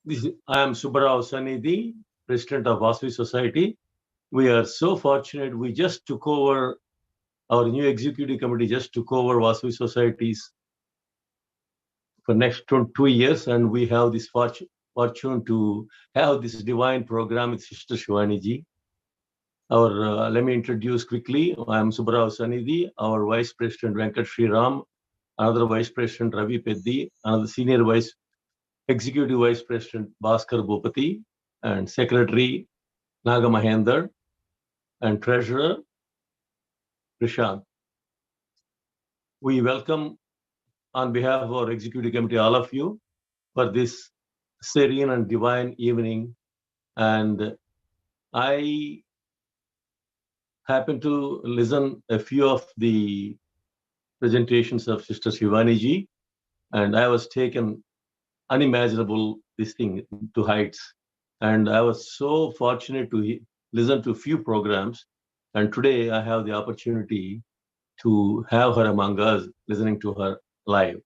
I am Subbarao Sanidhi, President of Vasavi Society. We are so fortunate. We just took over, our new executive committee just took over Vasavi Societies for next 2 years, and we have this fortune to have this divine program with Sister Shivani ji. Let me introduce quickly. I am Subbarao Sanidhi, our Vice President Venkat Sriram, another Vice President Ravi Peddi, another Senior Executive Vice President Bhaskar Bhupati, and Secretary Naga Mahendra, and Treasurer Prashant. We welcome, on behalf of our Executive Committee, all of you for this serene and divine evening. And I happened to listen a few of the presentations of Sister Shivani ji, and I was taken unimaginable this thing to heights. And I was so fortunate to listen to a few programs. And today I have the opportunity to have her among us, listening to her live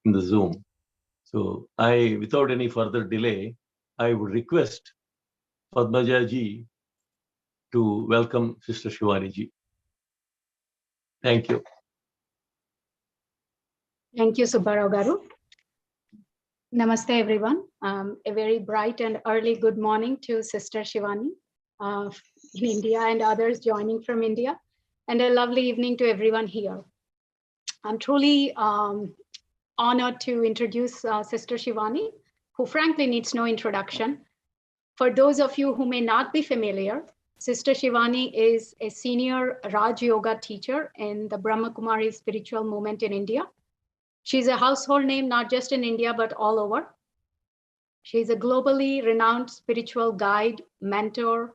in the Zoom. So without any further delay, I would request Padmaja ji to welcome Sister Shivani ji. Thank you. Thank you, Subbarao Garu. Namaste, everyone. A very bright and early good morning to Sister Shivani in India and others joining from India, and a lovely evening to everyone here. I'm truly honored to introduce Sister Shivani, who frankly needs no introduction. For those of you who may not be familiar, Sister Shivani is a senior Raj Yoga teacher in the Brahma Kumari spiritual movement in India. She's a household name, not just in India, but all over. She's a globally renowned spiritual guide, mentor,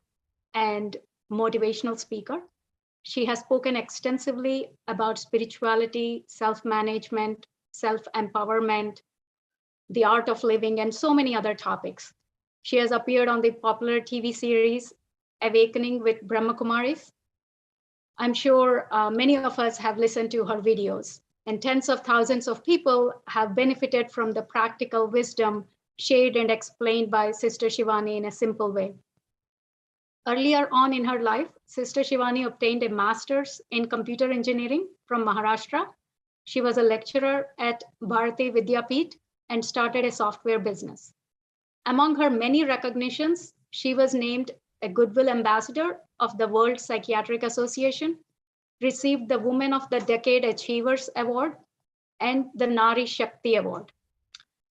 and motivational speaker. She has spoken extensively about spirituality, self-management, self-empowerment, the art of living, and so many other topics. She has appeared on the popular TV series Awakening with Brahma Kumaris. I'm sure many of us have listened to her videos, and tens of thousands of people have benefited from the practical wisdom shared and explained by Sister Shivani in a simple way. Earlier on in her life, Sister Shivani obtained a master's in computer engineering from Maharashtra. She was a lecturer at Bharati Vidyapeeth and started a software business. Among her many recognitions, she was named a Goodwill Ambassador of the World Psychiatric Association, received the Woman of the Decade Achievers Award, and the Nari Shakti Award.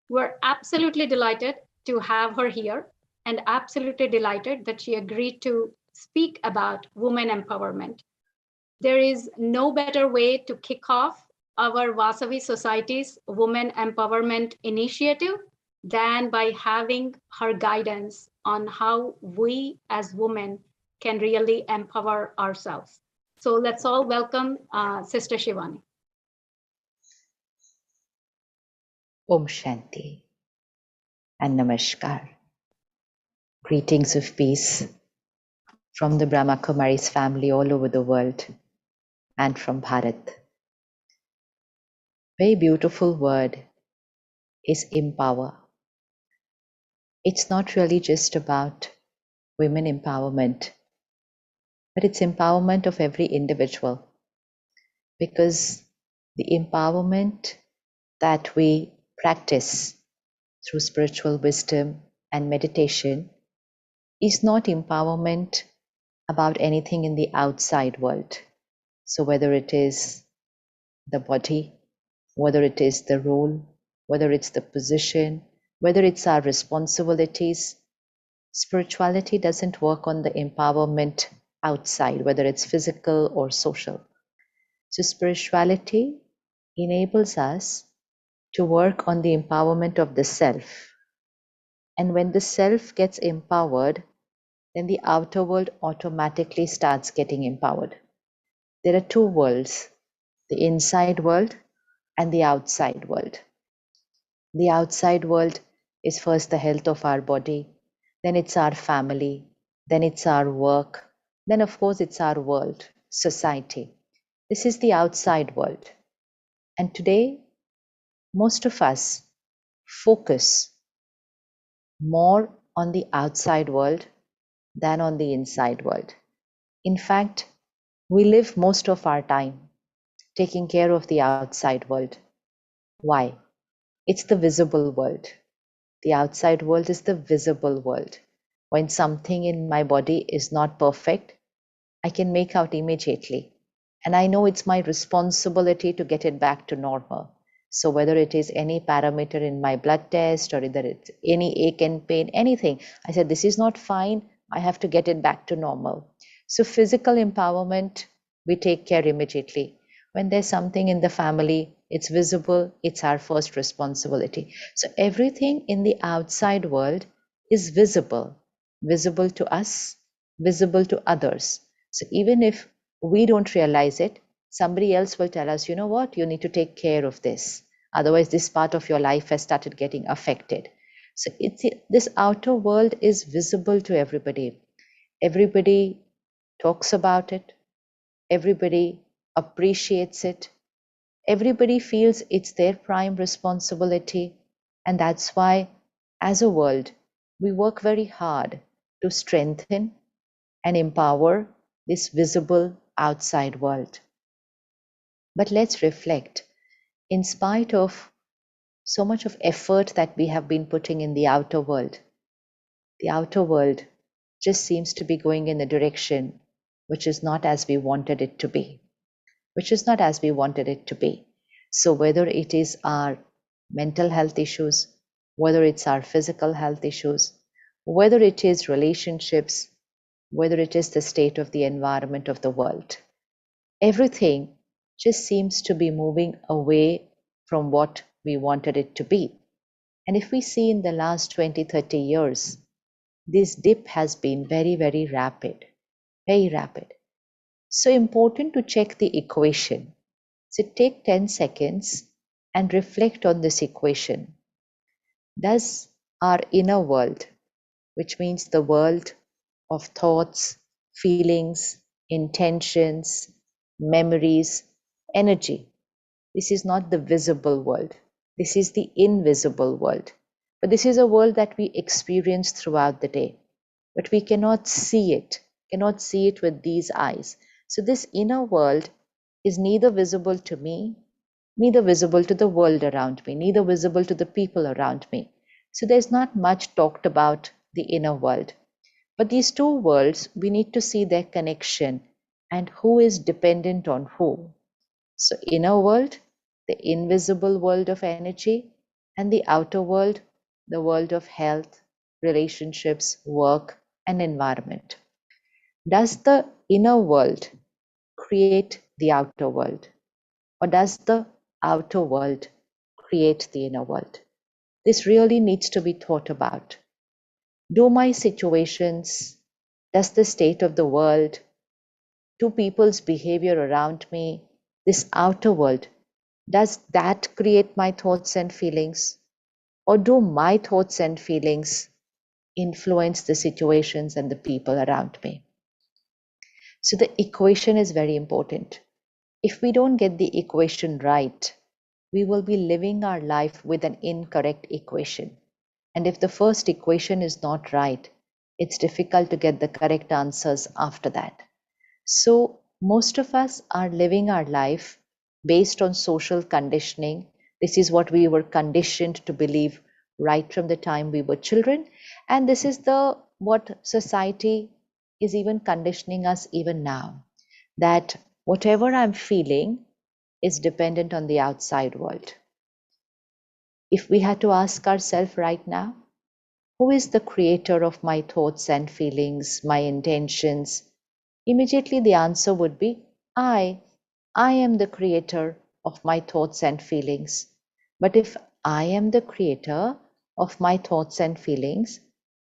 We're absolutely delighted to have her here, and absolutely delighted that she agreed to speak about women empowerment. There is no better way to kick off our Vasavi Society's Women Empowerment Initiative than by having her guidance on how we as women can really empower ourselves. So let's all welcome Sister Shivani. Om Shanti and Namaskar. Greetings of peace from the Brahma Kumaris family all over the world and from Bharat. Very beautiful word is empower. It's not really just about women empowerment, but it's empowerment of every individual, because the empowerment that we practice through spiritual wisdom and meditation is not empowerment about anything in the outside world. So whether it is the body, whether it is the role, whether it's the position, whether it's our responsibilities, spirituality doesn't work on the empowerment outside, whether it's physical or social. So spirituality enables us to work on the empowerment of the self. And when the self gets empowered, then the outer world automatically starts getting empowered. There are two worlds, the inside world and the outside world. The outside world is first the health of our body, then it's our family, then it's our work, then of course it's our world, society. This is the outside world. And today, most of us focus more on the outside world than on the inside world. In fact, we live most of our time taking care of the outside world. Why? It's the visible world. The outside world is the visible world. When something in my body is not perfect, I can make out immediately. And I know it's my responsibility to get it back to normal. So whether it is any parameter in my blood test or whether it's any ache and pain, anything, I said, this is not fine. I have to get it back to normal. So physical empowerment, we take care immediately. When there's something in the family, it's visible, it's our first responsibility. So everything in the outside world is visible to us, visible to others. So even if we don't realize it, somebody else will tell us, you know what, you need to take care of this. Otherwise, this part of your life has started getting affected. So this outer world is visible to everybody. Everybody talks about it. Everybody appreciates it. Everybody feels it's their prime responsibility. And that's why, as a world, we work very hard to strengthen and empower this visible outside world. But let's reflect. In spite of so much of effort that we have been putting in the outer world just seems to be going in a direction which is not as we wanted it to be, which is not as we wanted it to be. So whether it is our mental health issues, whether it's our physical health issues, whether it is relationships, whether it is the state of the environment of the world, everything just seems to be moving away from what we wanted it to be. And if we see in the last 20, 30 years, this dip has been very, very rapid, very rapid. So important to check the equation. So take 10 seconds and reflect on this equation. Does our inner world, which means the world of thoughts, feelings, intentions, memories, energy, this is not the visible world. This is the invisible world. But this is a world that we experience throughout the day. But we cannot see it with these eyes. So this inner world is neither visible to me, neither visible to the world around me, neither visible to the people around me. So there's not much talked about the inner world. But these two worlds, we need to see their connection and who is dependent on who. So inner world, the invisible world of energy, and the outer world, the world of health, relationships, work, and environment. Does the inner world create the outer world? Or does the outer world create the inner world? This really needs to be thought about. Do my situations, does the state of the world, do people's behavior around me, this outer world, does that create my thoughts and feelings? Or do my thoughts and feelings influence the situations and the people around me? So the equation is very important. If we don't get the equation right, we will be living our life with an incorrect equation. And if the first equation is not right, it's difficult to get the correct answers after that. So most of us are living our life based on social conditioning. This is what we were conditioned to believe right from the time we were children. And this is what society is even conditioning us even now, that whatever I'm feeling is dependent on the outside world. If we had to ask ourselves right now, who is the creator of my thoughts and feelings, my intentions? Immediately the answer would be, I. I am the creator of my thoughts and feelings. But if I am the creator of my thoughts and feelings,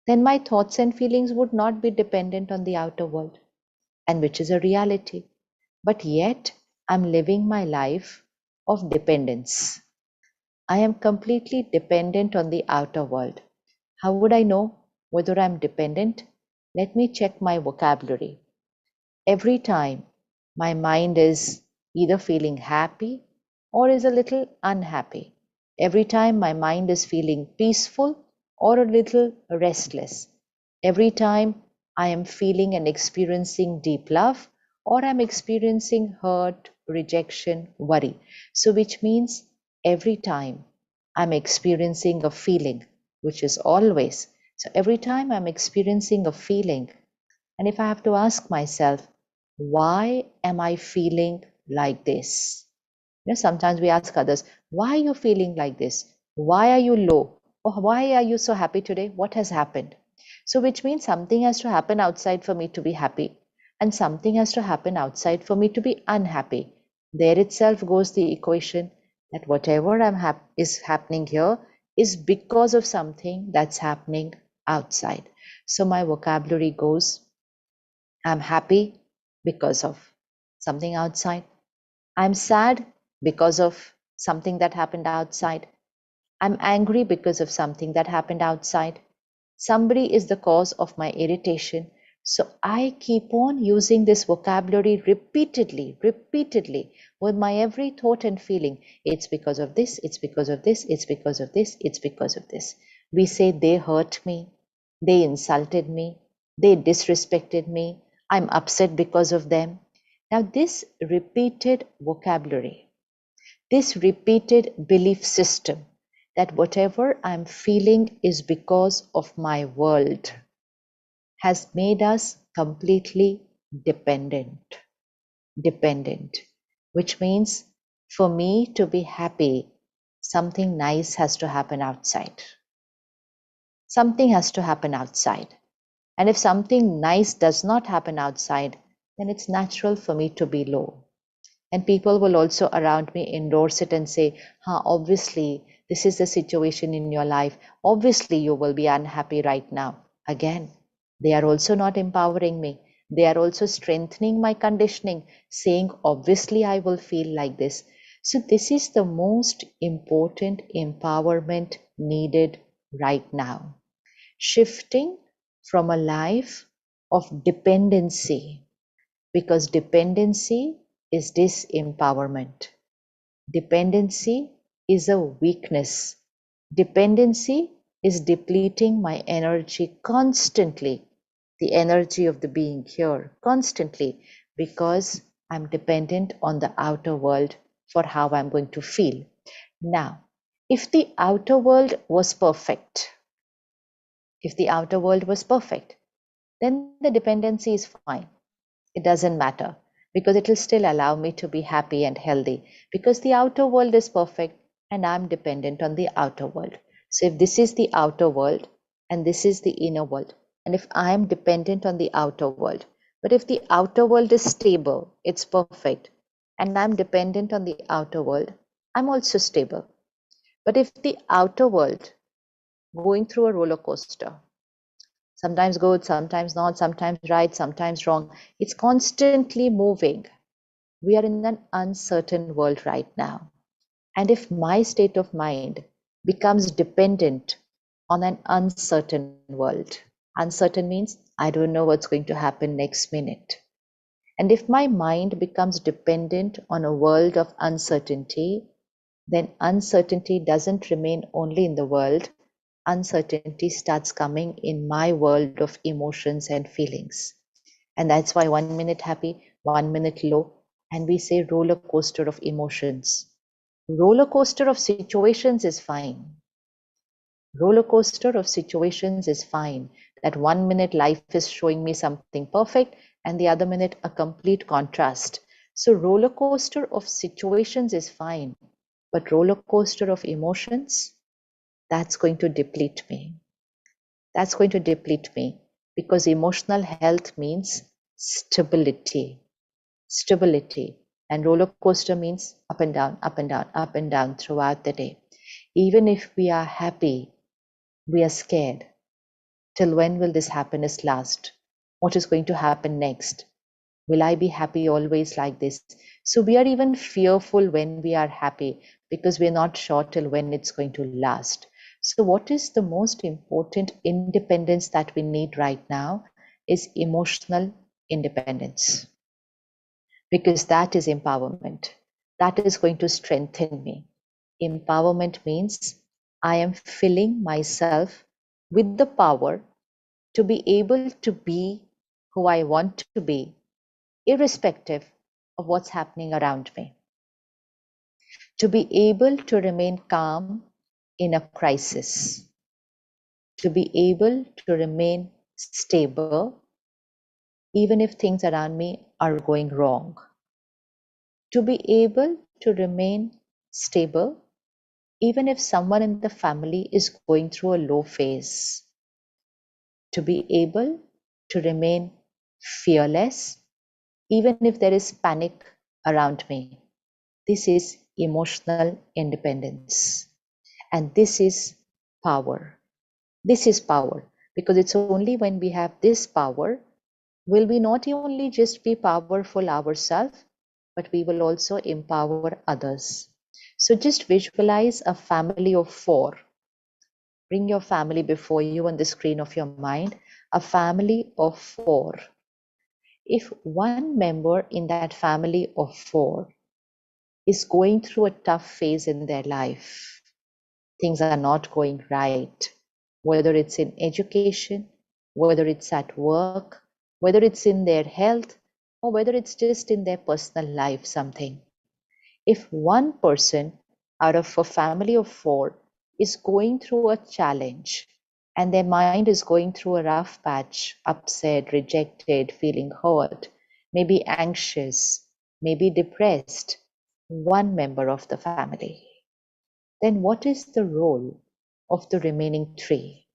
then my thoughts and feelings would not be dependent on the outer world, and which is a reality. But yet, I'm living my life of dependence. I am completely dependent on the outer world. How would I know whether I'm dependent? Let me check my vocabulary. Every time my mind is either feeling happy or is a little unhappy. Every time my mind is feeling peaceful or a little restless. Every time I am feeling and experiencing deep love, or I'm experiencing hurt, rejection, worry. So, which means every time I'm experiencing a feeling, which is always. So, every time I'm experiencing a feeling, and if I have to ask myself, why am I feeling like this? Sometimes we ask others, why are you feeling like this? Why are you low? Or why are you so happy today? What has happened? So, which means something has to happen outside for me to be happy, and something has to happen outside for me to be unhappy. There itself goes the equation that whatever is happening here is because of something that's happening outside. So, my vocabulary goes, I'm happy because of something outside. I'm sad because of something that happened outside. I'm angry because of something that happened outside. Somebody is the cause of my irritation. So I keep on using this vocabulary repeatedly with my every thought and feeling. It's because of this, it's because of this, it's because of this, it's because of this. We say they hurt me, they insulted me, they disrespected me, I'm upset because of them. Now, this repeated vocabulary, this repeated belief system that whatever I'm feeling is because of my world has made us completely dependent. Dependent, which means for me to be happy, something nice has to happen outside. Something has to happen outside. And if something nice does not happen outside, then it's natural for me to be low. And people will also around me endorse it and say, obviously, this is the situation in your life. Obviously, you will be unhappy right now. Again, they are also not empowering me. They are also strengthening my conditioning, saying, obviously, I will feel like this. So, this is the most important empowerment needed right now. Shifting from a life of dependency, because dependency is disempowerment. Dependency is a weakness. Dependency is depleting my energy constantly, the energy of the being here constantly, because I'm dependent on the outer world for how I'm going to feel. Now, if the outer world was perfect, if the outer world was perfect, then the dependency is fine. It doesn't matter because it will still allow me to be happy and healthy because the outer world is perfect and I'm dependent on the outer world. So if this is the outer world and this is the inner world, and if I'm dependent on the outer world, but if the outer world is stable, it's perfect, and I'm dependent on the outer world, I'm also stable. But if the outer world going through a roller coaster, sometimes good, sometimes not, sometimes right, sometimes wrong. It's constantly moving. We are in an uncertain world right now. And if my state of mind becomes dependent on an uncertain world, uncertain means I don't know what's going to happen next minute. And if my mind becomes dependent on a world of uncertainty, then uncertainty doesn't remain only in the world, uncertainty starts coming in my world of emotions and feelings. And that's why 1 minute happy, 1 minute low, and we say roller coaster of emotions. Roller coaster of situations is fine. Roller coaster of situations is fine. That 1 minute life is showing me something perfect, and the other minute a complete contrast. So, roller coaster of situations is fine, but roller coaster of emotions, that's going to deplete me. That's going to deplete me because emotional health means stability. Stability. And roller coaster means up and down, up and down, up and down throughout the day. Even if we are happy, we are scared. Till when will this happiness last? What is going to happen next? Will I be happy always like this? So we are even fearful when we are happy because we're not sure till when it's going to last. So, what is the most important independence that we need right now is emotional independence, because that is empowerment. That is going to strengthen me. Empowerment means I am filling myself with the power to be able to be who I want to be, irrespective of what's happening around me. To be able to remain calm in a crisis. To be able to remain stable even if things around me are going wrong. To be able to remain stable even if someone in the family is going through a low phase. To be able to remain fearless even if there is panic around me. This is emotional independence. And this is power. This is power, because it's only when we have this power will we not only just be powerful ourselves, but we will also empower others. So just visualize a family of 4. Bring your family before you on the screen of your mind, a family of 4. If one member in that family of 4 is going through a tough phase in their life, things are not going right, whether it's in education, whether it's at work, whether it's in their health, or whether it's just in their personal life, something. If one person out of a family of 4 is going through a challenge and their mind is going through a rough patch, upset, rejected, feeling hurt, maybe anxious, maybe depressed, one member of the family, then what is the role of the remaining 3?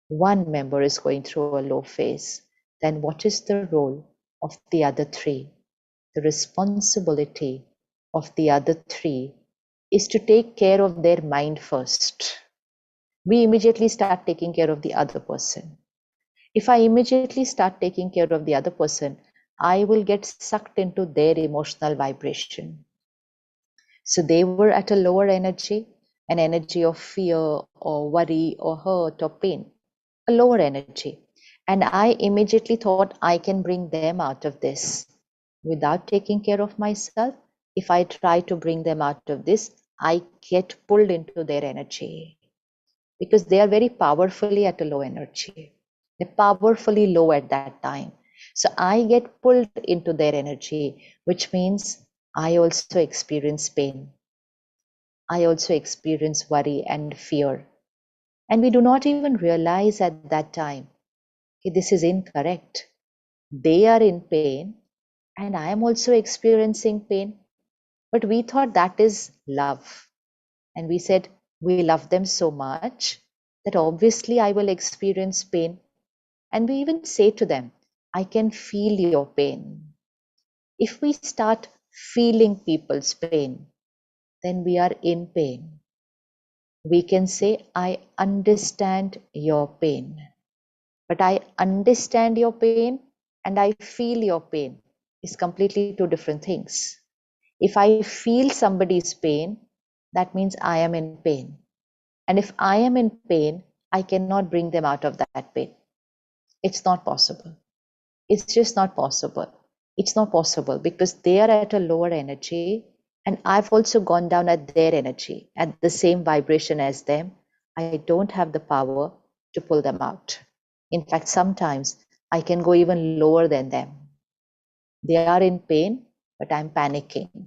One member is going through a low phase, then what is the role of the other 3? The responsibility of the other 3 is to take care of their mind first. We immediately start taking care of the other person. If I immediately start taking care of the other person, I will get sucked into their emotional vibration. So they were at a lower energy, an energy of fear or worry or hurt or pain, a lower energy. And I immediately thought I can bring them out of this. Without taking care of myself, if I try to bring them out of this, I get pulled into their energy because they are very powerfully at a low energy. They're powerfully low at that time. So I get pulled into their energy, which means I also experience pain. I also experience worry and fear. And we do not even realize at that time, okay, this is incorrect. They are in pain and I am also experiencing pain. But we thought that is love. And we said, we love them so much that obviously I will experience pain. And we even say to them, I can feel your pain. If we start feeling people's pain, then we are in pain. We can say, I understand your pain. But I understand your pain and I feel your pain is completely 2 different things. If I feel somebody's pain, that means I am in pain. And if I am in pain, I cannot bring them out of that pain. It's not possible. It's just not possible. It's not possible because they are at a lower energy and I've also gone down at their energy, at the same vibration as them. I don't have the power to pull them out. In fact, sometimes I can go even lower than them. They are in pain, but I'm panicking.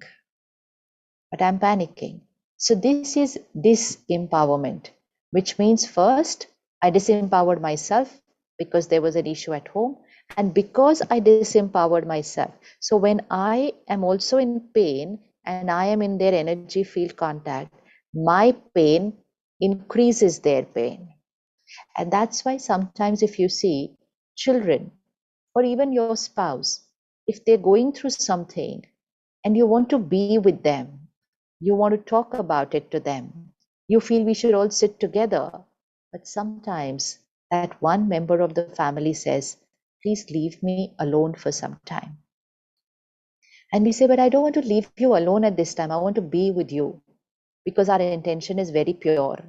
So this is disempowerment, which means first I disempowered myself because there was an issue at home, and because I disempowered myself. So when I am also in pain and I am in their energy field contact, my pain increases their pain. And that's why sometimes if you see children or even your spouse, if they're going through something and you want to be with them, you want to talk about it to them, you feel we should all sit together. But sometimes that one member of the family says, please leave me alone for some time. And we say, but I don't want to leave you alone at this time. I want to be with you because our intention is very pure.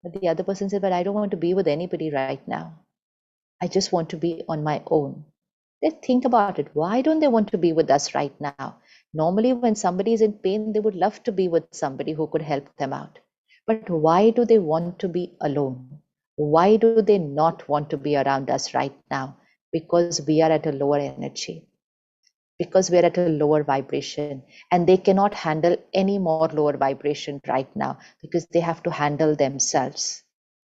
But the other person said, but I don't want to be with anybody right now. I just want to be on my own. They think about it. Why don't they want to be with us right now? Normally, when somebody is in pain, they would love to be with somebody who could help them out. But why do they want to be alone? Why do they not want to be around us right now? Because we are at a lower energy, because we are at a lower vibration, and they cannot handle any more lower vibration right now because they have to handle themselves.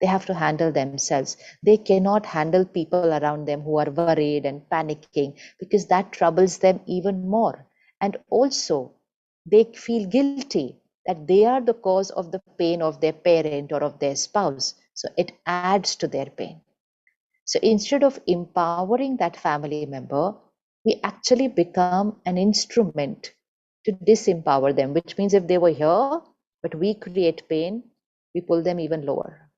They have to handle themselves. They cannot handle people around them who are worried and panicking because that troubles them even more. And also, they feel guilty that they are the cause of the pain of their parent or of their spouse. So it adds to their pain. So instead of empowering that family member, we actually become an instrument to disempower them, which means if they were here, but we create pain, we pull them even lower.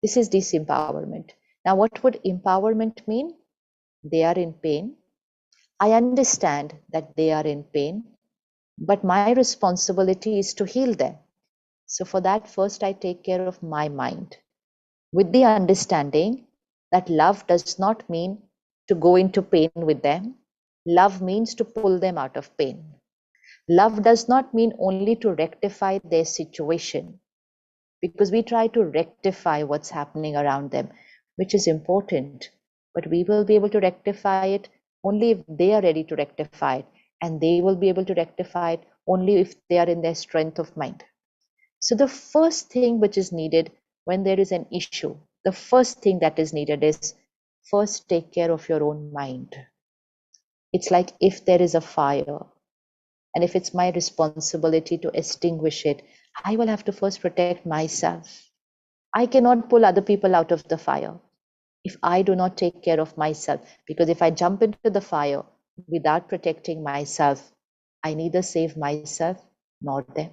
This is disempowerment. Now, what would empowerment mean? They are in pain. I understand that they are in pain, but my responsibility is to heal them. So for that, first I take care of my mind with the understanding that love does not mean to go into pain with them. Love means to pull them out of pain. Love does not mean only to rectify their situation, because we try to rectify what's happening around them, which is important, but we will be able to rectify it only if they are ready to rectify it, and they will be able to rectify it only if they are in their strength of mind. So the first thing which is needed when there is an issue, the first thing that is needed is first take care of your own mind. It's like if there is a fire, and if it's my responsibility to extinguish it, I will have to first protect myself. I cannot pull other people out of the fire if I do not take care of myself, because if I jump into the fire without protecting myself, I neither save myself nor them.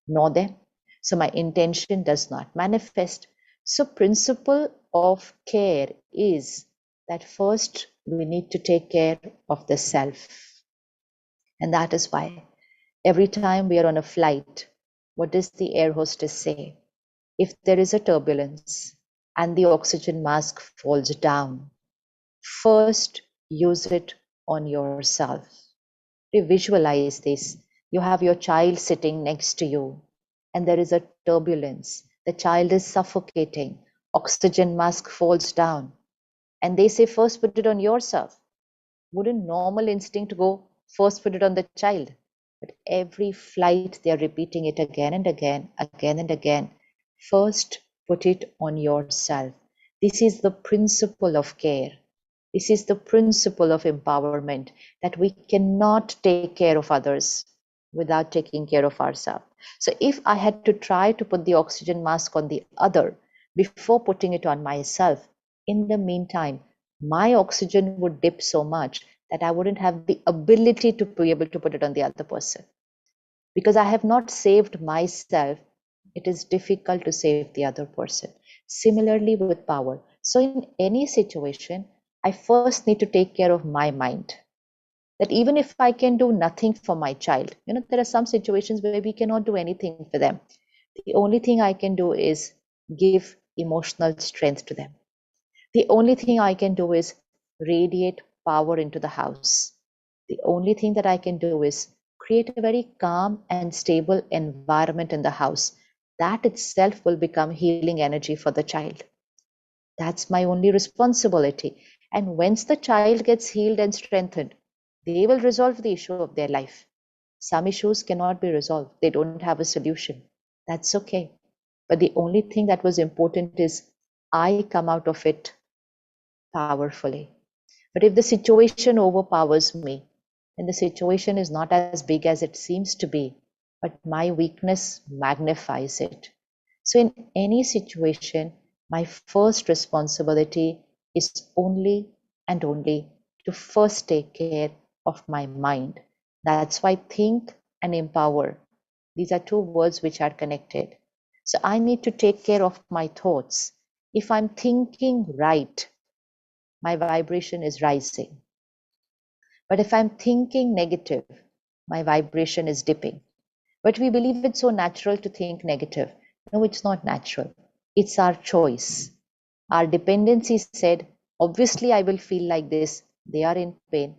Nor them. So my intention does not manifest. So principle of care is that first we need to take care of the self. And that is why every time we are on a flight, what does the air hostess say? If there is a turbulence and the oxygen mask falls down, first use it on yourself. You visualize this. You have your child sitting next to you, and there is a turbulence. The child is suffocating. Oxygen mask falls down. And they say, first put it on yourself. Wouldn't normal instinct go, first put it on the child? But every flight, they are repeating it again and again, again and again. First, put it on yourself. This is the principle of care. This is the principle of empowerment, that we cannot take care of others without taking care of ourselves. So if I had to try to put the oxygen mask on the other before putting it on myself, in the meantime, my oxygen would dip so much that I wouldn't have the ability to be able to put it on the other person. Because I have not saved myself, it is difficult to save the other person. Similarly with power. So in any situation, I first need to take care of my mind. That even if I can do nothing for my child, there are some situations where we cannot do anything for them. The only thing I can do is give emotional strength to them. The only thing I can do is radiate power into the house. The only thing that I can do is create a very calm and stable environment in the house. That itself will become healing energy for the child. That's my only responsibility. And once the child gets healed and strengthened, they will resolve the issue of their life. Some issues cannot be resolved, they don't have a solution. That's okay. But the only thing that was important is I come out of it powerfully. But if the situation overpowers me, then the situation is not as big as it seems to be, but my weakness magnifies it. So, in any situation, my first responsibility is only and only to first take care of my mind. That's why think and empower. These are two words which are connected. So, I need to take care of my thoughts. If I'm thinking right, my vibration is rising. But if I'm thinking negative, my vibration is dipping. But we believe it's so natural to think negative. No, it's not natural. It's our choice. Our dependency said, obviously, I will feel like this. They are in pain.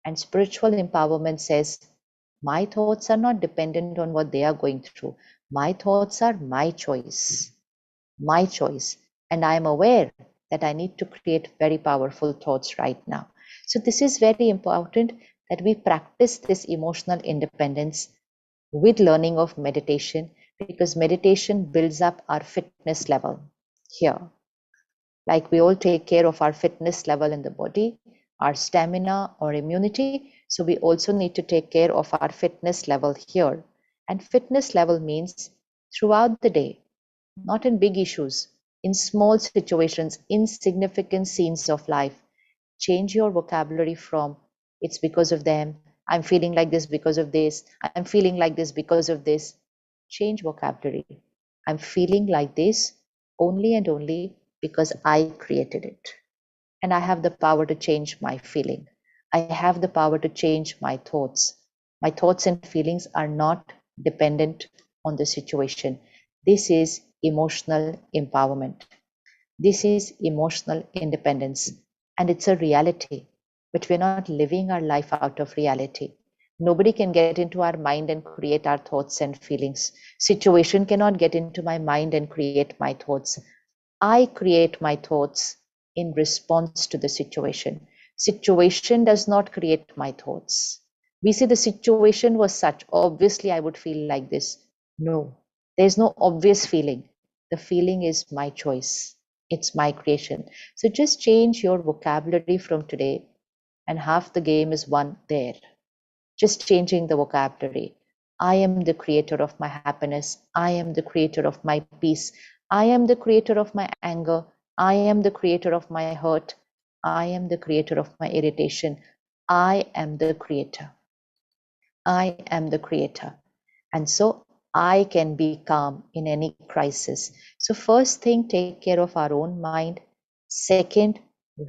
And spiritual empowerment says, my thoughts are not dependent on what they are going through. My thoughts are my choice. my choice. And I am aware that I need to create very powerful thoughts right now. So this is very important that we practice this emotional independence with learning of meditation, because meditation builds up our fitness level here. Like we all take care of our fitness level in the body, our stamina or immunity. So we also need to take care of our fitness level here. And fitness level means throughout the day, not in big issues, in small situations, insignificant scenes of life. Change your vocabulary from it's because of them, I'm feeling like this because of this, I'm feeling like this because of this. Change vocabulary. I'm feeling like this only and only because I created it. And I have the power to change my feeling. I have the power to change my thoughts. My thoughts and feelings are not dependent on the situation. This is emotional empowerment. This is emotional independence, and it's a reality, but we're not living our life out of reality. Nobody can get into our mind and create our thoughts and feelings. Situation cannot get into my mind and create my thoughts. I create my thoughts in response to the situation. Situation does not create my thoughts. We say the situation was such, obviously I would feel like this. No, there's no obvious feeling. The feeling is my choice. It's my creation. So just change your vocabulary from today, and half the game is won there. Just changing the vocabulary. I am the creator of my happiness. I am the creator of my peace. I am the creator of my anger. I am the creator of my hurt. I am the creator of my irritation. I am the creator. I am the creator. And so I can be calm in any crisis. So first thing, take care of our own mind. Second,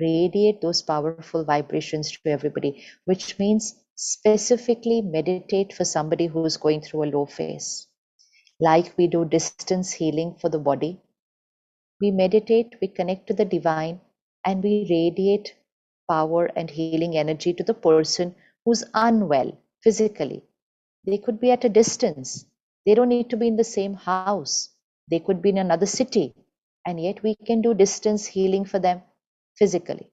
radiate those powerful vibrations to everybody, which means specifically meditate for somebody who is going through a low phase. Like we do distance healing for the body, we meditate, we connect to the divine, and we radiate power and healing energy to the person who's unwell physically. They could be at a distance. They don't need to be in the same house. They could be in another city. And yet we can do distance healing for them physically.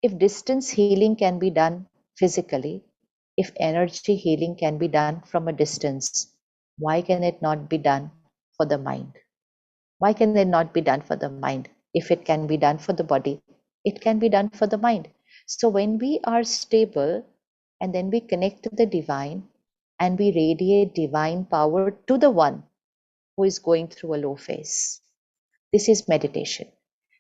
If distance healing can be done physically, if energy healing can be done from a distance, why can it not be done for the mind? Why can it not be done for the mind? If it can be done for the body, it can be done for the mind. So when we are stable and then we connect to the divine and we radiate divine power to the one who is going through a low phase, this is meditation.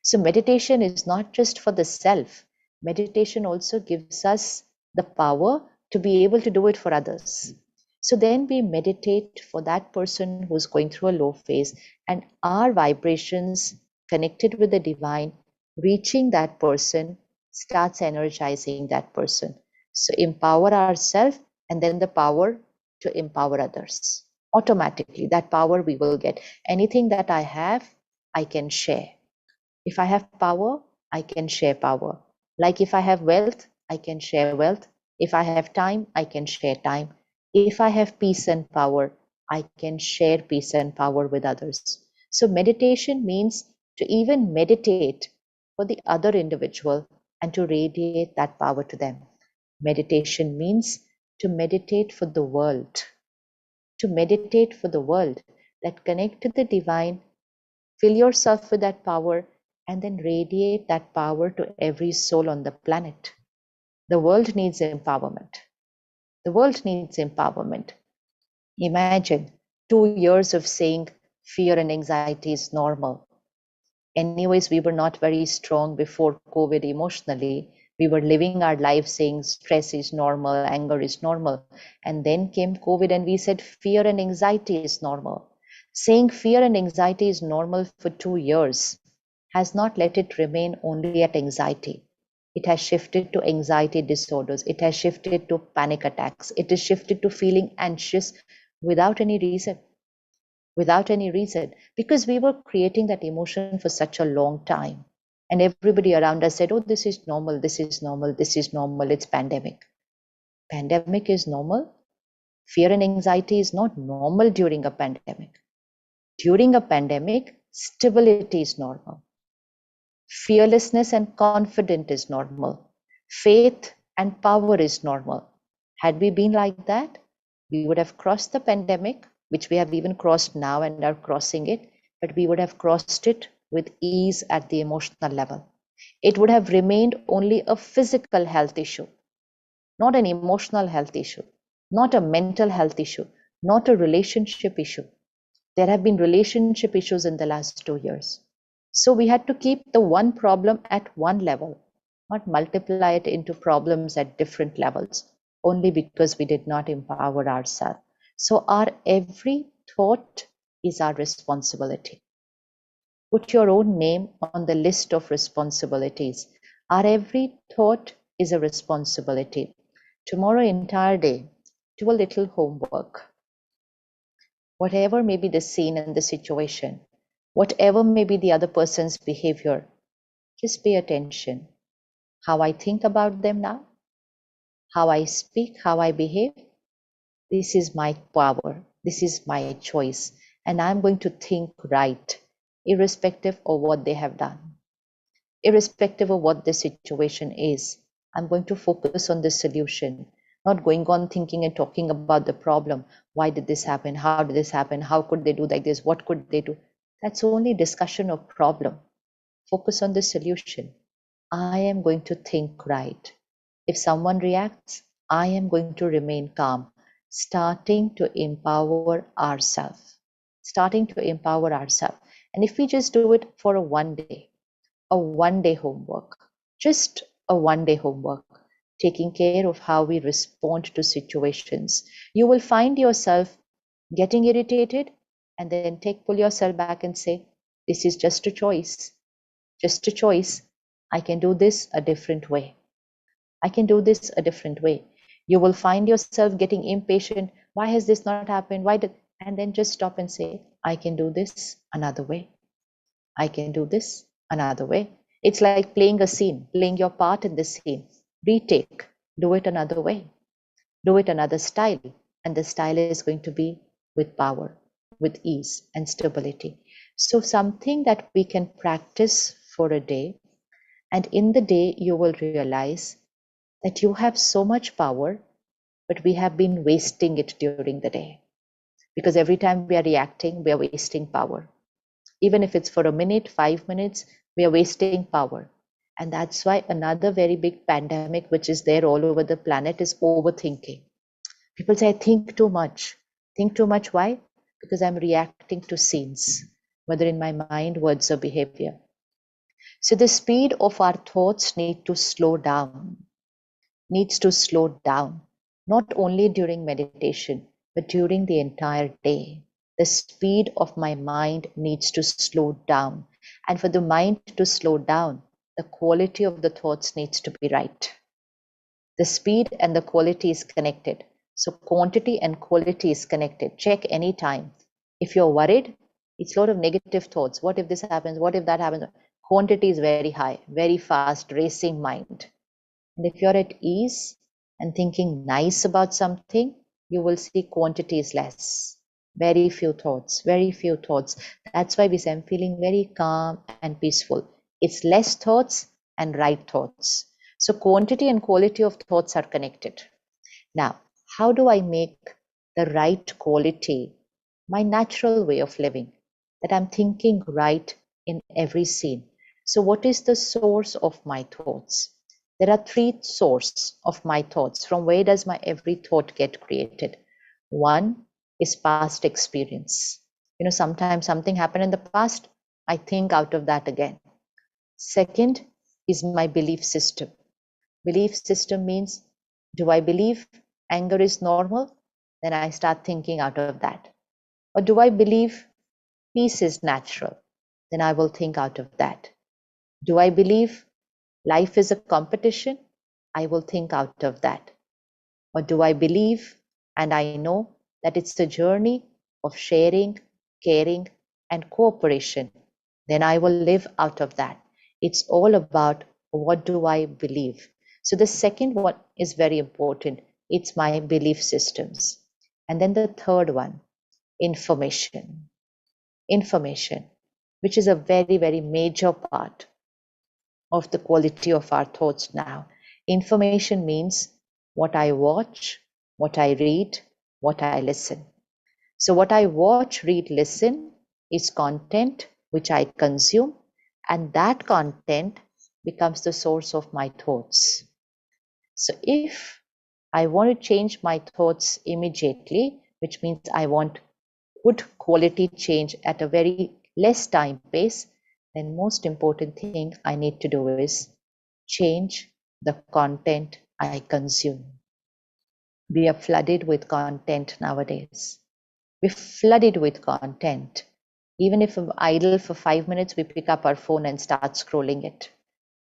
So meditation is not just for the self. Meditation also gives us the power to be able to do it for others. So then we meditate for that person who's going through a low phase, and our vibrations connected with the divine, reaching that person, starts energizing that person. So empower ourselves and then the power to empower others. Automatically, that power we will get. Anything that I have, I can share. If I have power, I can share power. Like if I have wealth, I can share wealth. If I have time, I can share time. If I have peace and power, I can share peace and power with others. So meditation means to even meditate for the other individual and to radiate that power to them. Meditation means to meditate for the world, to meditate for the world, that connect to the divine, fill yourself with that power, and then radiate that power to every soul on the planet. The world needs empowerment. The world needs empowerment. Imagine 2 years of saying fear and anxiety is normal. Anyways, we were not very strong before COVID emotionally. We were living our life saying stress is normal, anger is normal. And then came COVID and we said fear and anxiety is normal. Saying fear and anxiety is normal for 2 years has not let it remain only at anxiety. It has shifted to anxiety disorders. It has shifted to panic attacks. It is shifted to feeling anxious without any reason, because we were creating that emotion for such a long time. And everybody around us said, oh, this is normal, this is normal, this is normal, it's pandemic. Pandemic is normal. Fear and anxiety is not normal during a pandemic. During a pandemic, Stability is normal. Fearlessness and confidence is normal. Faith and power is normal. Had we been like that, we would have crossed the pandemic, which we have even crossed now and are crossing it, but we would have crossed it with ease at the emotional level. It would have remained only a physical health issue, not an emotional health issue, not a mental health issue, not a relationship issue. There have been relationship issues in the last 2 years. So we had to keep the one problem at one level, not multiply it into problems at different levels, only because we did not empower ourselves. So our every thought is our responsibility. Put your own name on the list of responsibilities. Our every thought is a responsibility. Tomorrow, entire day, do a little homework. Whatever may be the scene and the situation, whatever may be the other person's behavior, just pay attention. How I think about them now, how I speak, how I behave, this is my power, this is my choice, and I'm going to think right, irrespective of what they have done, irrespective of what the situation is. I'm going to focus on the solution, not going on thinking and talking about the problem. Why did this happen? How did this happen? How could they do like this? What could they do? That's only discussion of problem. Focus on the solution. I am going to think right. If someone reacts, I am going to remain calm, starting to empower ourselves. Starting to empower ourselves. And if we just do it for a 1 day homework, just a 1 day homework, taking care of how we respond to situations, you will find yourself getting irritated and then pull yourself back and say, this is just a choice, just a choice. I can do this a different way. I can do this a different way. You will find yourself getting impatient. Why has this not happened? And then just stop and say, I can do this another way. I can do this another way. It's like playing a scene, playing your part in the scene. Retake, do it another way, do it another style. And the style is going to be with power, with ease and stability. So something that we can practice for a day. And in the day, you will realize that you have so much power, but we have been wasting it during the day. Because every time we are reacting, we are wasting power. Even if it's for a minute, 5 minutes, we are wasting power. And that's why another very big pandemic, which is there all over the planet, is overthinking. People say, I think too much. Think too much. Why? Because I'm reacting to scenes, whether in my mind, words, or behavior. So the speed of our thoughts needs to slow down, not only during meditation, but during the entire day. The speed of my mind needs to slow down. And for the mind to slow down, the quality of the thoughts needs to be right. The speed and the quality is connected. So quantity and quality is connected. Check anytime. If you're worried, it's a lot of negative thoughts. What if this happens? What if that happens? Quantity is very high, very fast, racing mind. And if you're at ease and thinking nice about something, you will see quantity is less. Very few thoughts, very few thoughts. That's why we say I'm feeling very calm and peaceful. It's less thoughts and right thoughts. So quantity and quality of thoughts are connected. Now, how do I make the right quality my natural way of living? That I'm thinking right in every scene. So what is the source of my thoughts? There are three sources of my thoughts. From where does my every thought get created? One is past experience. Sometimes something happened in the past, I think out of that again. Second is my belief system. Belief system means, do I believe anger is normal? Then I start thinking out of that. Or do I believe peace is natural? Then I will think out of that. Do I believe life is a competition? I will think out of that. Or do I believe and I know that it's a journey of sharing, caring, and cooperation? Then I will live out of that. It's all about what do I believe. So the second one is very important. It's my belief systems. And then the third one, information. Information. which is a very, very major part of the quality of our thoughts now. Information means what I watch, what I read, what I listen. So what I watch, read, listen is content which I consume, and that content becomes the source of my thoughts. So if I want to change my thoughts immediately, which means I want good quality change at a very less time pace, then most important thing I need to do is change the content I consume. We are flooded with content nowadays. We're flooded with content. Even if I'm idle for 5 minutes, we pick up our phone and start scrolling it.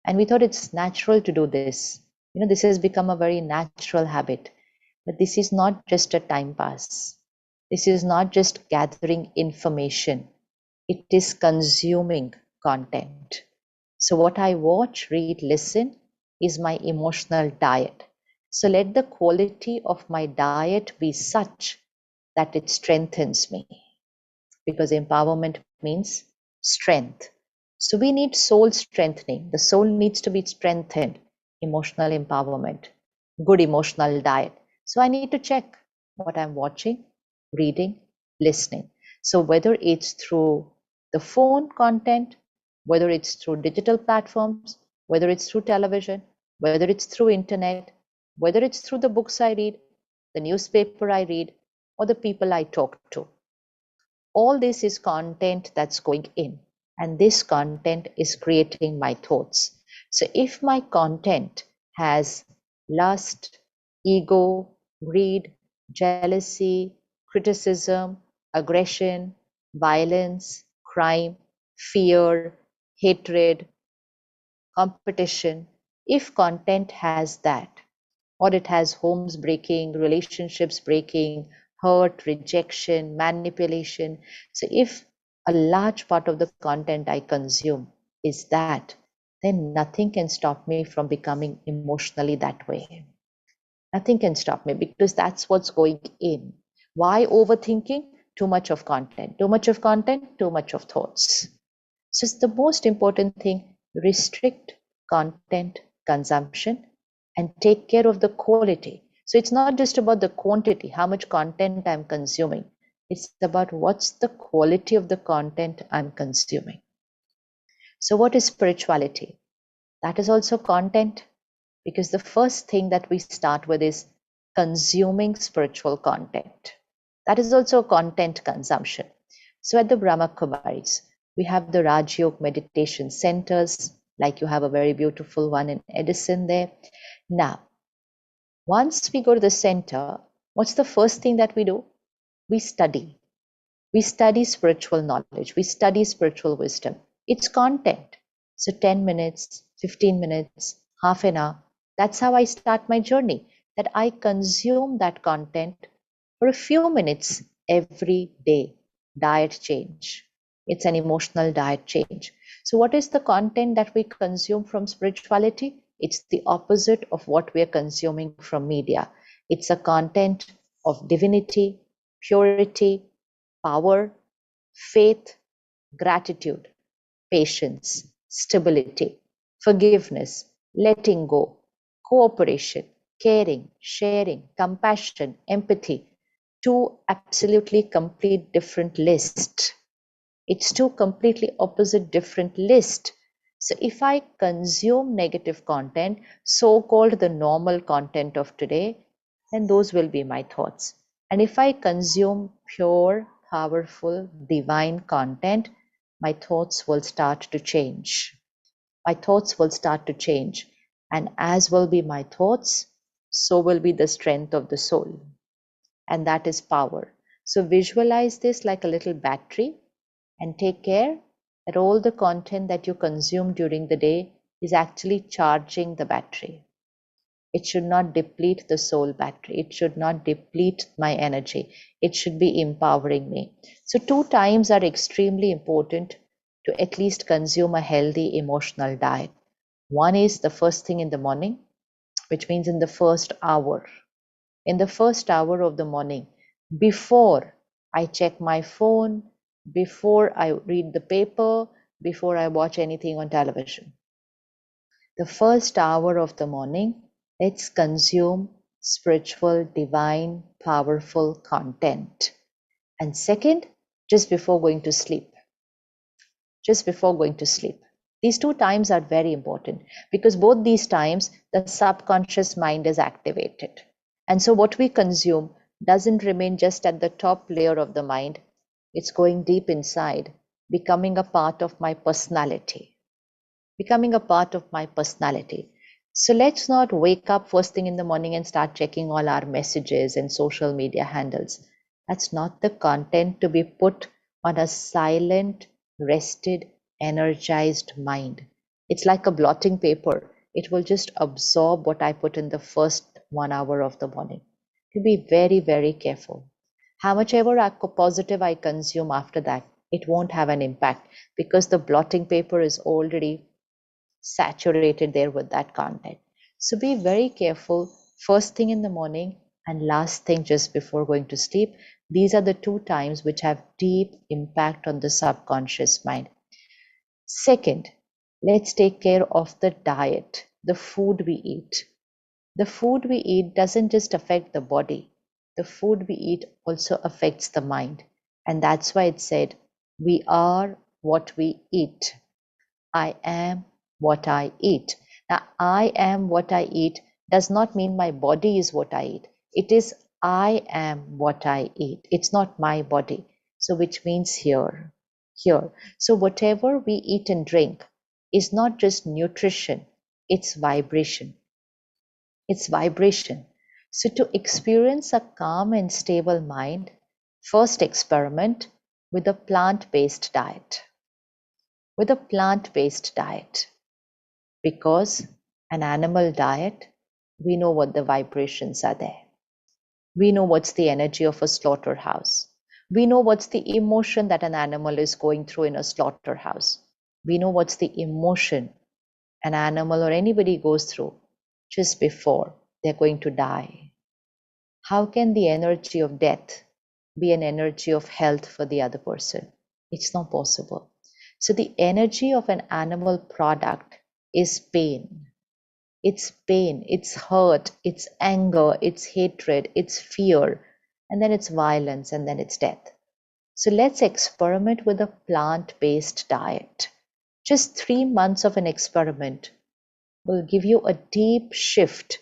And we thought it's natural to do this. This has become a very natural habit. But this is not just a time pass. This is not just gathering information. It is consuming content. So what I watch, read, listen is my emotional diet. So let the quality of my diet be such that it strengthens me, because empowerment means strength. So we need soul strengthening. The soul needs to be strengthened, emotional empowerment, good emotional diet. So I need to check what I'm watching, reading, listening. So whether it's through the phone content, whether it's through digital platforms, whether it's through television, whether it's through internet, whether it's through the books I read, the newspaper I read, or the people I talk to, all this is content that's going in, and this content is creating my thoughts. So if my content has lust, ego, greed, jealousy, criticism, aggression, violence, crime, fear, hatred, competition, if content has that, or it has homes breaking, relationships breaking, hurt, rejection, manipulation. So if a large part of the content I consume is that, then nothing can stop me from becoming emotionally that way. Nothing can stop me, because that's what's going in. Why overthinking? Too much of content. Too much of content, too much of thoughts. So it's the most important thing: restrict content consumption and take care of the quality. So it's not just about the quantity, how much content I'm consuming. It's about what's the quality of the content I'm consuming. So what is spirituality? That is also content, because the first thing that we start with is consuming spiritual content. That is also content consumption. So at the Brahma Kumaris, we have the Raj Yoga meditation centers, like you have a very beautiful one in Edison there. Now, once we go to the center, what's the first thing that we do? We study. We study spiritual knowledge. We study spiritual wisdom. It's content. So 10 minutes, 15 minutes, half an hour. That's how I start my journey, that I consume that content for a few minutes every day. Diet change. It's an emotional diet change. So what is the content that we consume from spirituality? It's the opposite of what we are consuming from media. It's a content of divinity, purity, power, faith, gratitude, patience, stability, forgiveness, letting go, cooperation, caring, sharing, compassion, empathy. Two absolutely complete different lists. It's two completely opposite different lists. So if I consume negative content, so-called the normal content of today, then those will be my thoughts. And if I consume pure, powerful, divine content, my thoughts will start to change. My thoughts will start to change. And as will be my thoughts, so will be the strength of the soul. And that is power. So visualize this like a little battery, and take care that all the content that you consume during the day is actually charging the battery. It should not deplete the soul battery. It should not deplete my energy. It should be empowering me. So 2 times are extremely important to at least consume a healthy emotional diet. One is the first thing in the morning, which means in the first hour. In the first hour of the morning, before I check my phone, before I read the paper, before I watch anything on television. The first hour of the morning, let's consume spiritual, divine, powerful content. And second, just before going to sleep. Just before going to sleep. These two times are very important because both these times the subconscious mind is activated. And so what we consume doesn't remain just at the top layer of the mind. It's going deep inside, becoming a part of my personality. Becoming a part of my personality. So let's not wake up first thing in the morning and start checking all our messages and social media handles. That's not the content to be put on a silent, rested, energized mind. It's like a blotting paper. It will just absorb what I put in the first 1 hour of the morning. To be very, very careful. How much ever positive I consume after that, it won't have an impact because the blotting paper is already saturated there with that content. So be very careful first thing in the morning and last thing just before going to sleep. These are the two times which have deep impact on the subconscious mind. Second, let's take care of the diet, the food we eat. The food we eat doesn't just affect the body. The food we eat also affects the mind. And that's why it said, we are what we eat. I am what I eat. Now, I am what I eat does not mean my body is what I eat. It is I am what I eat. It's not my body. So, which means here. So, whatever we eat and drink is not just nutrition, it's vibration. It's vibration. So, to experience a calm and stable mind, first experiment with a plant based diet. With a plant based diet. Because an animal diet, we know what the vibrations are there. We know what's the energy of a slaughterhouse. We know what's the emotion that an animal is going through in a slaughterhouse. We know what's the emotion an animal or anybody goes through just before they're going to die. How can the energy of death be an energy of health for the other person? It's not possible. So the energy of an animal product is pain. It's pain, it's hurt, it's anger, it's hatred, it's fear, and then it's violence, and then it's death. So let's experiment with a plant-based diet. Just 3 months of an experiment will give you a deep shift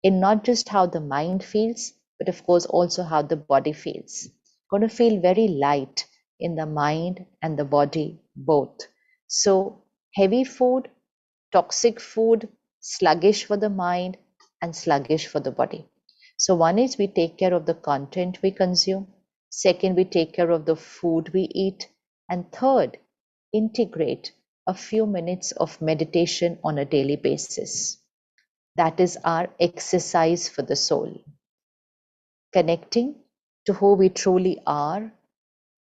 in not just how the mind feels, but of course also how the body feels. Going to feel very light in the mind and the body both. So heavy food, toxic food, sluggish for the mind and sluggish for the body. So one is we take care of the content we consume. Second, we take care of the food we eat. And third, integrate a few minutes of meditation on a daily basis. That is our exercise for the soul. Connecting to who we truly are,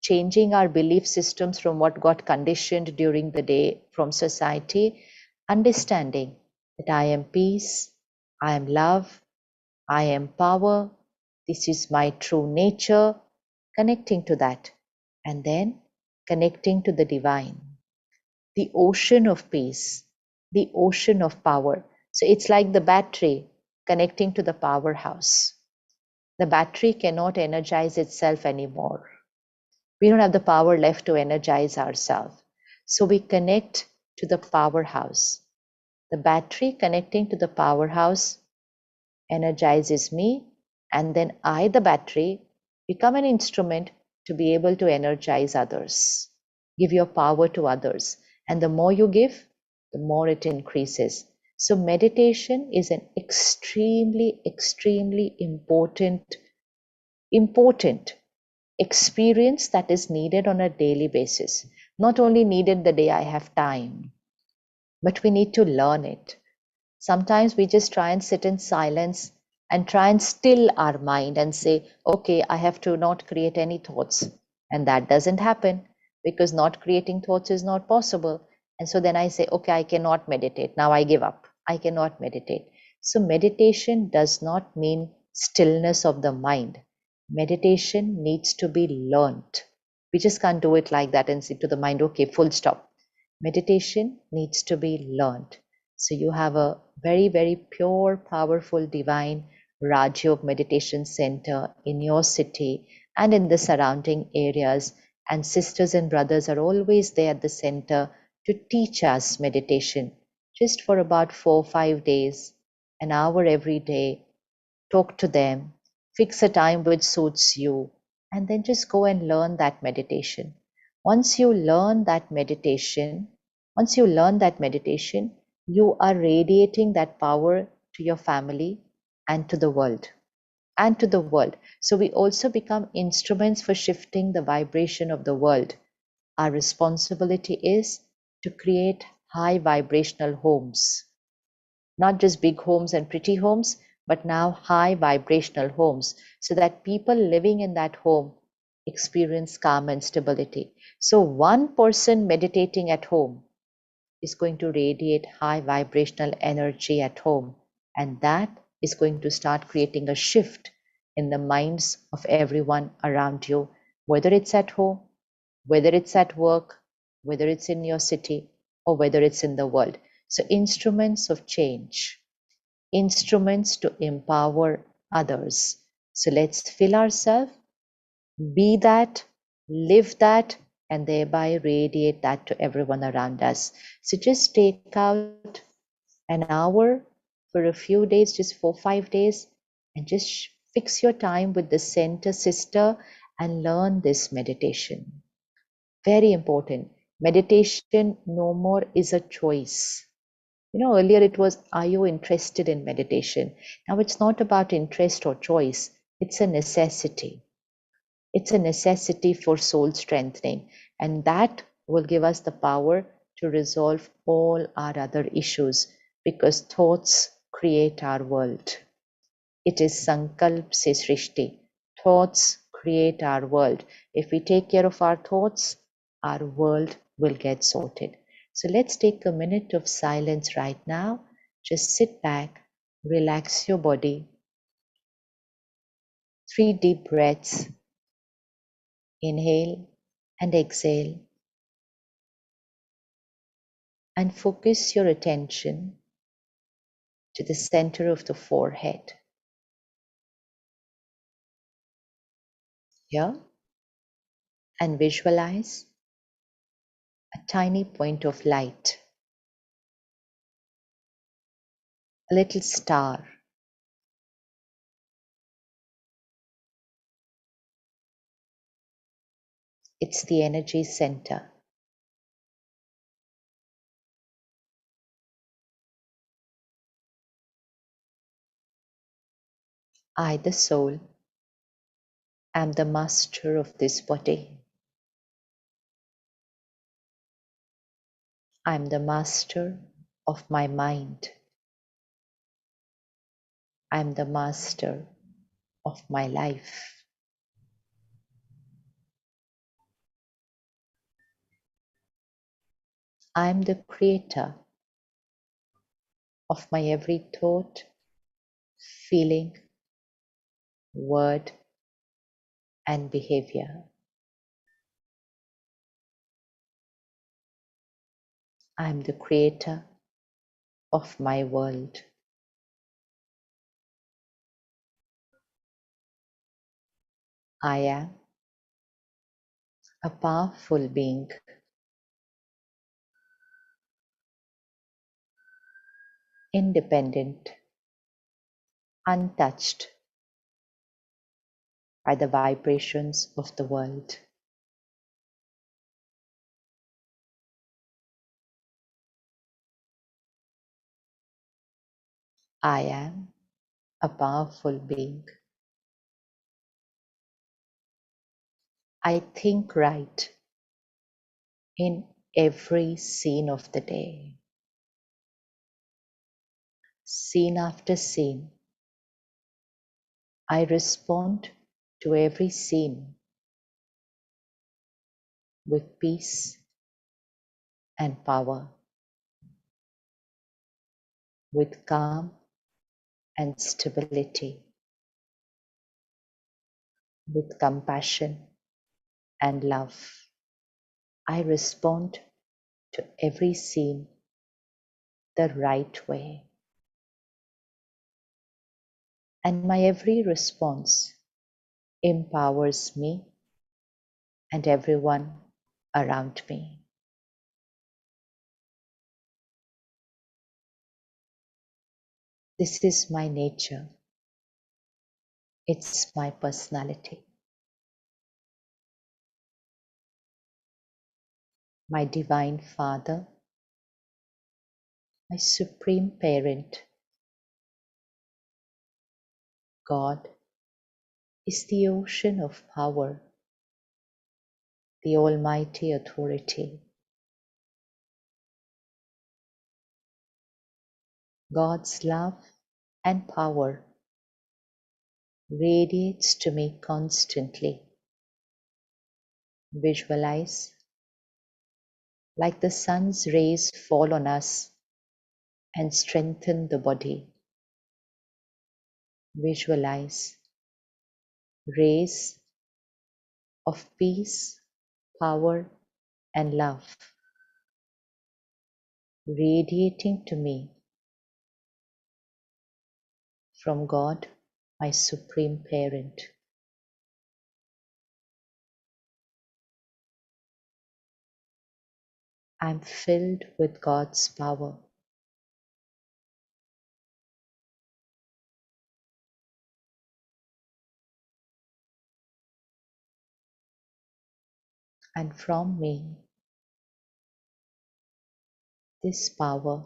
changing our belief systems from what got conditioned during the day from society, understanding that I am peace, I am love, I am power, this is my true nature, connecting to that, and then connecting to the divine, the ocean of peace, the ocean of power. So it's like the battery connecting to the powerhouse. The battery cannot energize itself anymore. We don't have the power left to energize ourselves. So we connect to the powerhouse. The battery connecting to the powerhouse energizes me, and then I, the battery, become an instrument to be able to energize others. Give your power to others. And the more you give, the more it increases. So meditation is an extremely, extremely important experience that is needed on a daily basis. Not only needed the day I have time, but we need to learn it. Sometimes we just try and sit in silence and try and still our mind and say, okay, I have to not create any thoughts. And that doesn't happen because not creating thoughts is not possible. And so then I say, okay, I cannot meditate. Now I give up. I cannot meditate. So meditation does not mean stillness of the mind. Meditation needs to be learnt. We just can't do it like that and say to the mind, okay, full stop. Meditation needs to be learned. So you have a very, very pure, powerful, divine Rajyog meditation center in your city and in the surrounding areas. And sisters and brothers are always there at the center to teach us meditation just for about 4 or 5 days, an hour every day. Talk to them, fix a time which suits you, and then just go and learn that meditation. Once you learn that meditation, once you learn that meditation, you are radiating that power to your family and to the world. And to the world. So we also become instruments for shifting the vibration of the world. Our responsibility is to create high vibrational homes, not just big homes and pretty homes, but now high vibrational homes, so that people living in that home experience calm and stability. So one person meditating at home is going to radiate high vibrational energy at home, and that is going to start creating a shift in the minds of everyone around you, whether it's at home, whether it's at work, whether it's in your city, or whether it's in the world. So instruments of change, instruments to empower others. So let's fill ourselves, be that, live that, and thereby radiate that to everyone around us. So just take out an hour for a few days, just 4 or 5 days, and just fix your time with the center sister and learn this meditation. Very important. Meditation no more is a choice. Earlier it was, are you interested in meditation? Now it's not about interest or choice, it's a necessity. It's a necessity for soul strengthening, and that will give us the power to resolve all our other issues, because thoughts create our world. It is Sankalp se Srishti. Thoughts create our world. If we take care of our thoughts, our world will get sorted. So let's take a minute of silence right now. Just sit back, relax your body. 3 deep breaths. Inhale and exhale. And focus your attention to the center of the forehead. Here, and visualize a tiny point of light, a little star. It's the energy center. I, the soul, am the master of this body. I'm the master of my mind. I'm the master of my life. I'm the creator of my every thought, feeling, word, and behavior. I'm the creator of my world. I am a powerful being, independent, untouched by the vibrations of the world. I am a powerful being. I think right in every scene of the day. Scene after scene, I respond to every scene with peace and power, with calm and stability, with compassion and love. I respond to every scene the right way, and my every response empowers me and everyone around me. This is my nature. It's my personality. My Divine Father, my Supreme Parent, God, is the ocean of power, the Almighty Authority. God's love and power radiates to me constantly. Visualize like the sun's rays fall on us and strengthen the body. Visualize rays of peace, power, and love radiating to me from God, my Supreme Parent. I'm filled with God's power. And from me, this power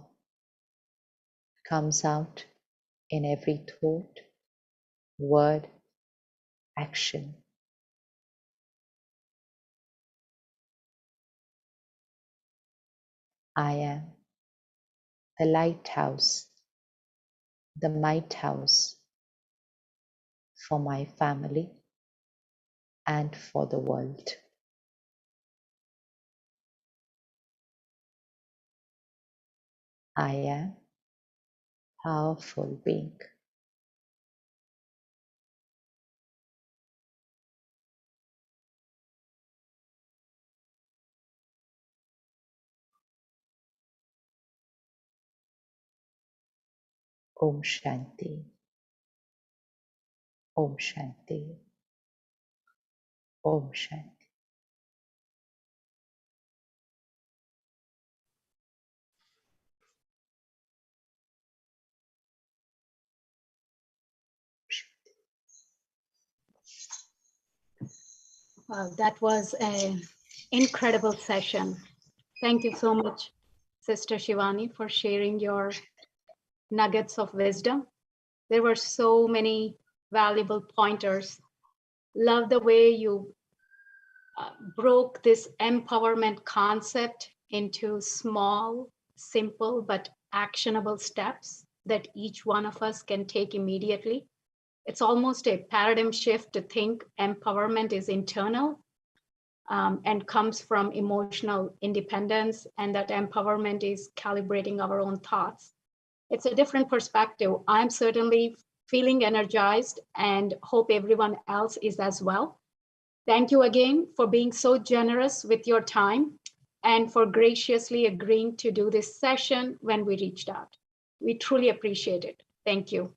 comes out in every thought, word, action. I am the lighthouse, the might house for my family and for the world. I am powerful being. Om Shanti, Om Shanti, Om Shanti. That was an incredible session. Thank you so much, Sister Shivani, for sharing your nuggets of wisdom. There were so many valuable pointers. Love the way you broke this empowerment concept into small, simple, but actionable steps that each one of us can take immediately. It's almost a paradigm shift to think empowerment is internal and comes from emotional independence, and that empowerment is calibrating our own thoughts. It's a different perspective. I'm certainly feeling energized and hope everyone else is as well. Thank you again for being so generous with your time and for graciously agreeing to do this session when we reached out. We truly appreciate it. Thank you.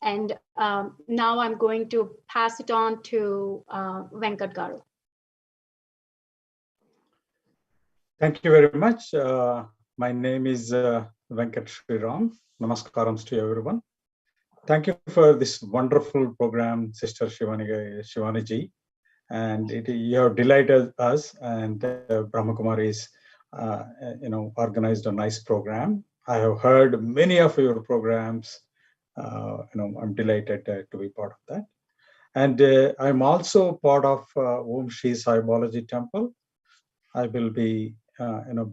And now I'm going to pass it on to Venkat Garu. Thank you very much. My name is Venkat Sriram. Namaskarams to everyone. Thank you for this wonderful program, Sister Shivani ji. And you have delighted us, and Brahma Kumaris, organized a nice program. I have heard many of your programs. I'm delighted to be part of that. And I'm also part of Om Shri Sai Balaji Temple. I will be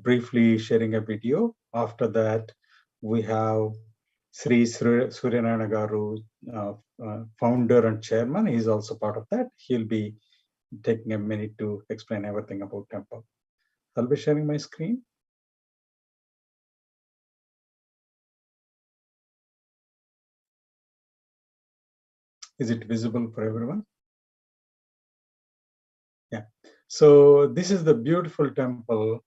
briefly sharing a video. After that, we have Sri Suryanarayana Garu, founder and chairman. He's also part of that. He'll be taking a minute to explain everything about temple. I'll be sharing my screen. Is it visible for everyone? So this is the beautiful temple.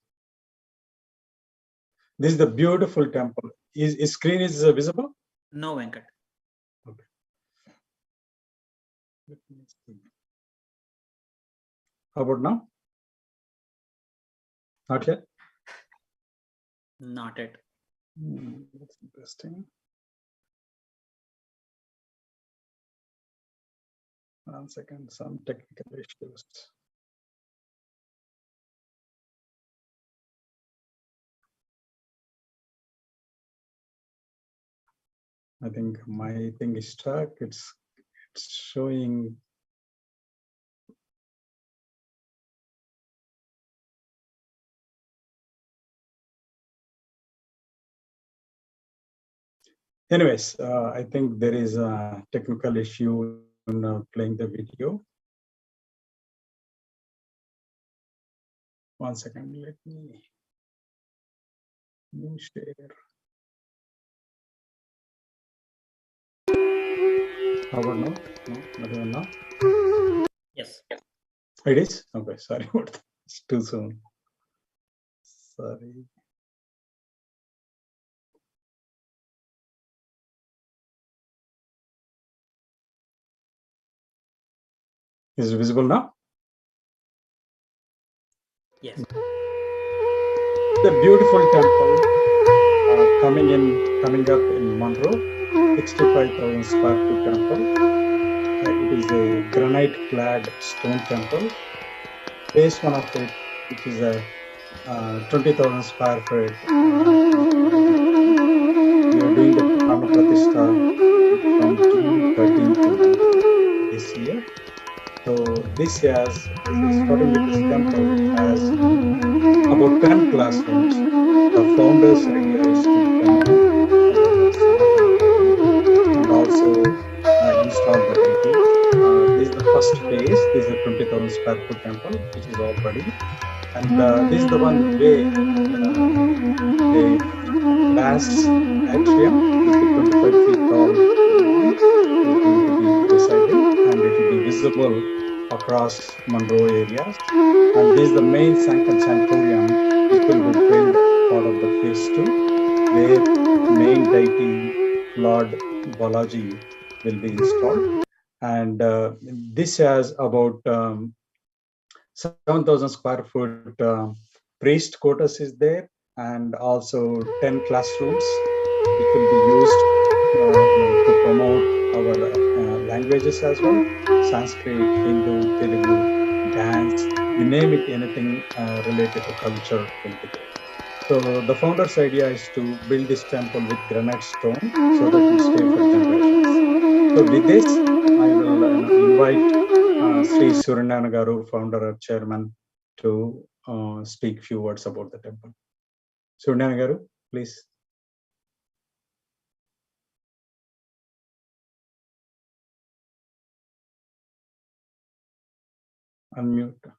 This is the beautiful temple. Is screen is visible? No, Venkat. Okay. Let me see. How about now? Not yet? Not it. That's interesting. One second, some technical issues. I think my thing is stuck. It's showing. Anyways, I think there is a technical issue in playing the video. One second, let me share. How about now? No, not even now. Yes. It is? Okay, sorry about that. It's too soon. Sorry. Is it visible now? Yes. The beautiful temple coming up in Monroe, 65,000 square foot temple. It is a granite-clad stone temple. Phase one of it, which is a 20,000 square foot. We are doing the Prana Pratishtha from June 13th to 19th this year. So this year, starting with this temple, has about 10 classrooms. The founder's idea is to promote and also install the deities. This is the first phase. This is a 20,000 square foot temple, which is all ready. And this is the one way the vast atrium with the 25 feet tall lawn is going to be residing, and it will be visible across Monroe areas. And this is the main sanctorium, which will be built part of the phase two, where main deity Lord Balaji will be installed. And this has about 7,000 square foot priest quarters is there, and also 10 classrooms, which will be used to promote our languages as well: Sanskrit, Hindu, Telugu, dance, you name it, anything related to culture will be there. So the founder's idea is to build this temple with granite stone so that it will stay for generations. So with this, I will invite Sri Surinana Garu, founder or chairman, to speak few words about the temple. Surinana Garu, please. Unmute.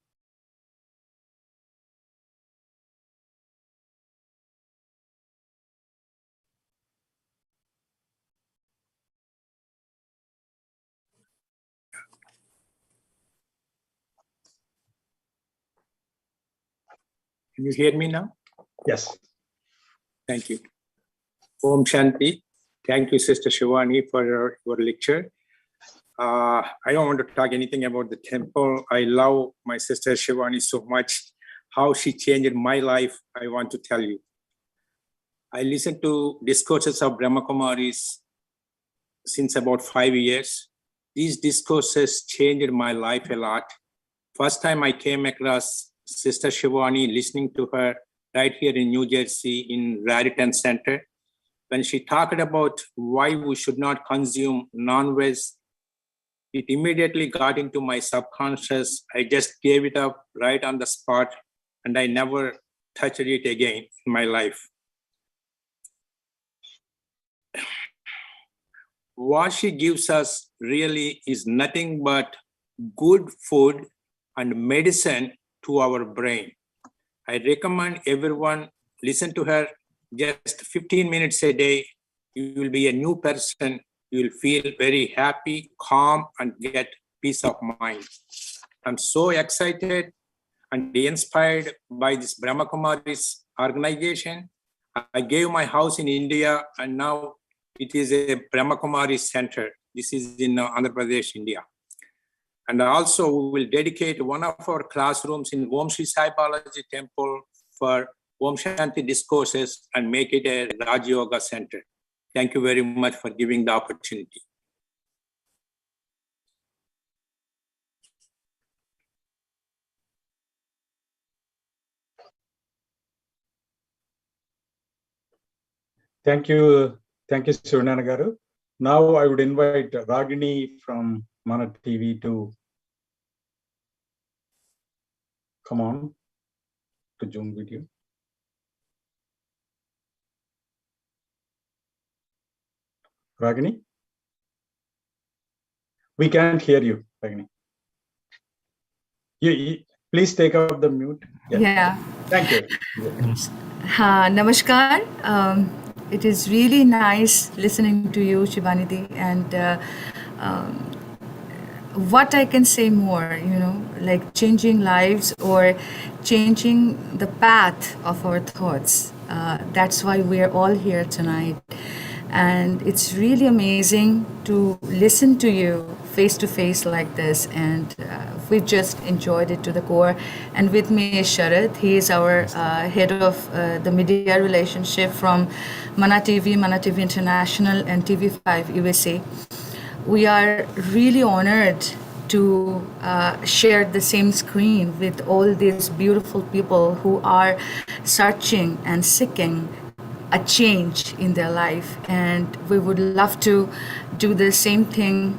Can you hear me now? Yes. Thank you. Om Shanti. Thank you, Sister Shivani, for your lecture. I don't want to talk anything about the temple. I love my sister Shivani so much. How she changed my life, I want to tell you. I listened to discourses of Brahma Kumaris since about 5 years. These discourses changed my life a lot. First time I came across Sister Shivani, listening to her right here in New Jersey in Raritan Center, when she talked about why we should not consume non-veg, it immediately got into my subconscious. I just gave it up right on the spot, and I never touched it again in my life. What she gives us really is nothing but good food and medicine to our brain. I recommend everyone listen to her just 15 minutes a day. You will be a new person. You will feel very happy, calm, and get peace of mind. I'm so excited. and inspired by this Brahma Kumaris organization, I gave my house in India, and now it is a Brahma Kumaris center. This is in Andhra Pradesh, India. And also we will dedicate one of our classrooms in Om Shri Sai Balaji Temple for Om Shanti discourses and make it a Raj Yoga center. Thank you very much for giving the opportunity. Thank you, Shivani Garu. Now I would invite Ragini from Mana TV to come on to Zoom video. Ragini? We can't hear you, Ragini. Please take out the mute. Yeah. Thank you. Namaskar. It is really nice listening to you, Shivani, and what I can say more, like changing lives or changing the path of our thoughts. That's why we're all here tonight. And it's really amazing to listen to you face to face like this. And we just enjoyed it to the core. And with me is Sharad. He is our head of the media relationship from Mana TV International, and TV5 USA. We are really honored to share the same screen with all these beautiful people who are searching and seeking a change in their life, and we would love to do the same thing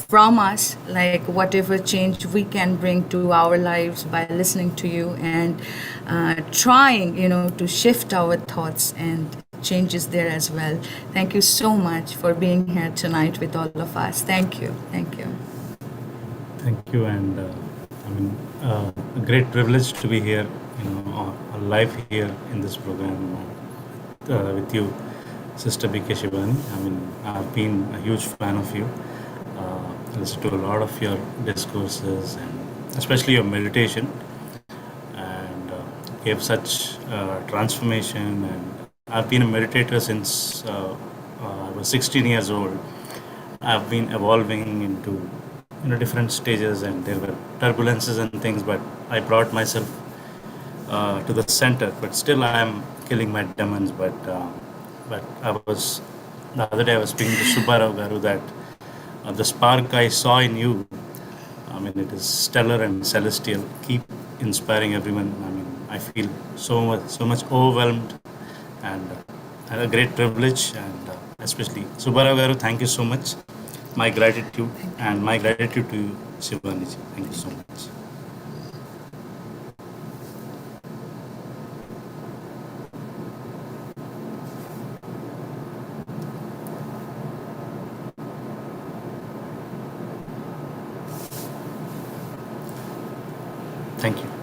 from us, like whatever change we can bring to our lives by listening to you and trying, to shift our thoughts and changes there as well. Thank you so much for being here tonight with all of us. Thank you. Thank you. Thank you, and a great privilege to be here, live here in this program with you, Sister B.K. Shivani. I've been a huge fan of you. Listened to a lot of your discourses, and especially your meditation, and gave such transformation. And I've been a meditator since I was 16 years old. I've been evolving into different stages, and there were turbulences and things, but I brought myself to the center. But still, I am killing my demons. But the other day I was speaking to Subbarao Garu that the spark I saw in you, it is stellar and celestial. Keep inspiring everyone. I feel so much overwhelmed, and a great privilege, and especially Subbarao Garu, thank you so much. My gratitude, and my gratitude to you, Shivani. Thank you so much. Thank you.